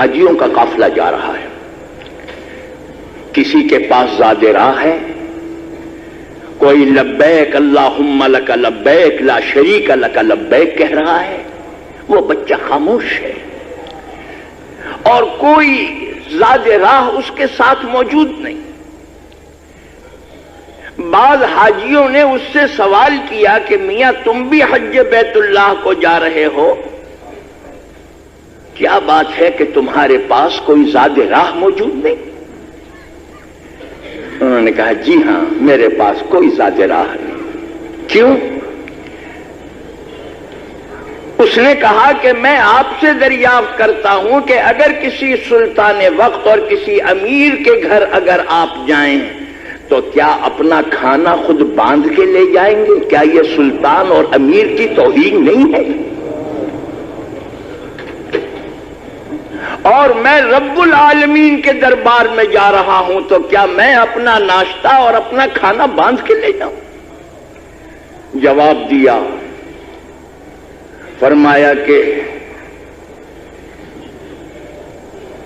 حاجیوں کا قافلہ جا رہا ہے. کسی کے پاس زاد راہ ہے، کوئی لبیک اللہم لک لبیک لا شریک لک لبیک کہہ رہا ہے، وہ بچہ خاموش ہے، اور کوئی زاد راہ اس کے ساتھ موجود نہیں. بعض حاجیوں نے اس سے سوال کیا کہ میاں تم بھی حج بیت اللہ کو جا رہے ہو، کیا بات ہے کہ تمہارے پاس کوئی زاد راہ موجود نہیں؟ انہوں نے کہا جی ہاں، میرے پاس کوئی زاد راہ نہیں. کیوں؟ اس نے کہا کہ میں آپ سے دریافت کرتا ہوں کہ اگر کسی سلطان وقت اور کسی امیر کے گھر اگر آپ جائیں تو کیا اپنا کھانا خود باندھ کے لے جائیں گے؟ کیا یہ سلطان اور امیر کی توہین نہیں ہے؟ اور میں رب العالمین کے دربار میں جا رہا ہوں تو کیا میں اپنا ناشتہ اور اپنا کھانا باندھ کے لے جاؤں؟ جواب دیا، فرمایا کہ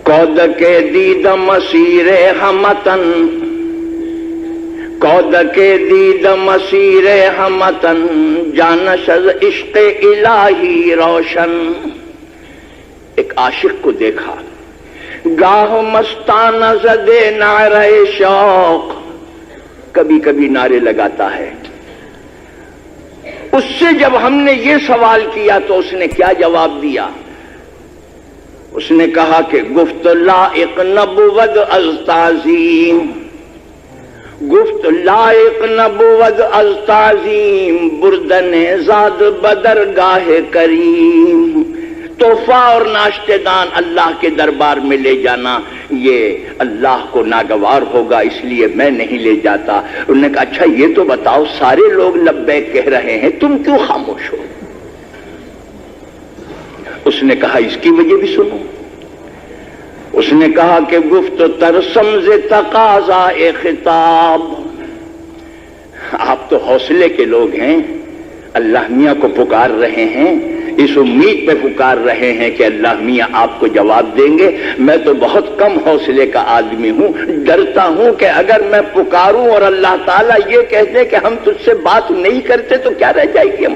کود کے دید مسیر ہمتن، کود کے دید مسیر ہمتن، جانش از عشق الہی روشن. ایک عاشق کو دیکھا، گاہ مستان زدے نعرہ شوق، کبھی کبھی نعرے لگاتا ہے. اس سے جب ہم نے یہ سوال کیا تو اس نے کیا جواب دیا؟ اس نے کہا کہ گفت لائق نبود از تعظیم، گفت لائق نبود از تعظیم، بردن زاد بدرگاہ کریم. تحفہ اور ناشتے دان اللہ کے دربار میں لے جانا یہ اللہ کو ناگوار ہوگا، اس لیے میں نہیں لے جاتا. انہوں نے کہا اچھا یہ تو بتاؤ، سارے لوگ لبیک کہہ رہے ہیں، تم کیوں خاموش ہو؟ اس نے کہا اس کی وجہ بھی سنو. اس نے کہا کہ گفت ترسم ز تقاضا خطاب، آپ تو حوصلے کے لوگ ہیں، اللہ میاں کو پکار رہے ہیں، اس امید پہ پکار رہے ہیں کہ اللہ میاں آپ کو جواب دیں گے. میں تو بہت کم حوصلے کا آدمی ہوں، ڈرتا ہوں کہ اگر میں پکاروں اور اللہ تعالیٰ یہ کہہ دے کہ ہم تجھ سے بات نہیں کرتے تو کیا رہ جائے گی ہم.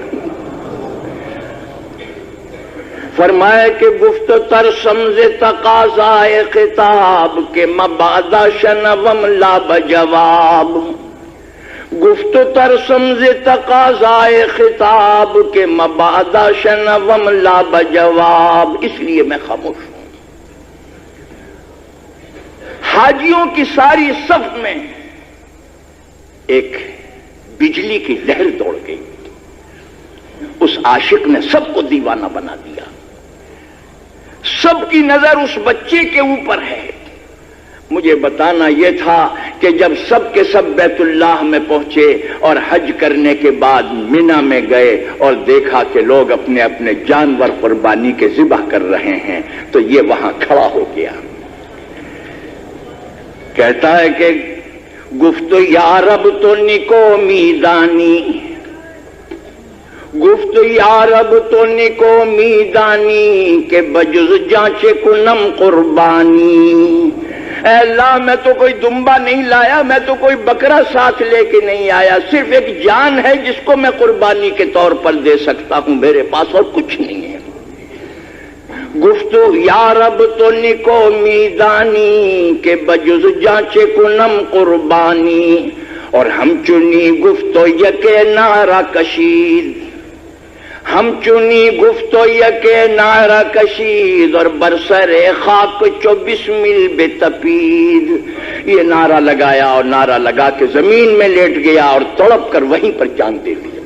فرمایا کہ گفت ترسم ز تقاضا خطاب کے مبعد شنوم لا بجواب، گفت ترسم ز تقاضا خطاب کے مبعد شنوم لا بجواب، اس لیے میں خاموش ہوں. حاجیوں کی ساری صف میں ایک بجلی کی لہر دوڑ گئی. اس عاشق نے سب کو دیوانہ بنا دیا. سب کی نظر اس بچے کے اوپر ہے. مجھے بتانا یہ تھا کہ جب سب کے سب بیت اللہ میں پہنچے اور حج کرنے کے بعد مینا میں گئے اور دیکھا کہ لوگ اپنے اپنے جانور قربانی کے ذبح کر رہے ہیں تو یہ وہاں کھڑا ہو گیا. کہتا ہے کہ گفت یا رب تو نکو میدانی، گفت یا رب تو نکو میدانی کہ بجز جانچے کنم قربانی. اے اللہ میں تو کوئی دمبا نہیں لایا، میں تو کوئی بکرا ساتھ لے کے نہیں آیا، صرف ایک جان ہے جس کو میں قربانی کے طور پر دے سکتا ہوں، میرے پاس اور کچھ نہیں ہے. گفتو یا رب تو نکو میدانی کہ بجز جانچے کنم قربانی. اور ہم چنی گفتو یکے نعرہ کشید، ہم چنی گفتو یکے نعرہ کشید، اور برسر خاک چو بسمل بے تپید. یہ نعرہ لگایا اور نعرہ لگا کے زمین میں لیٹ گیا اور تڑپ کر وہیں پر جان دے دیا.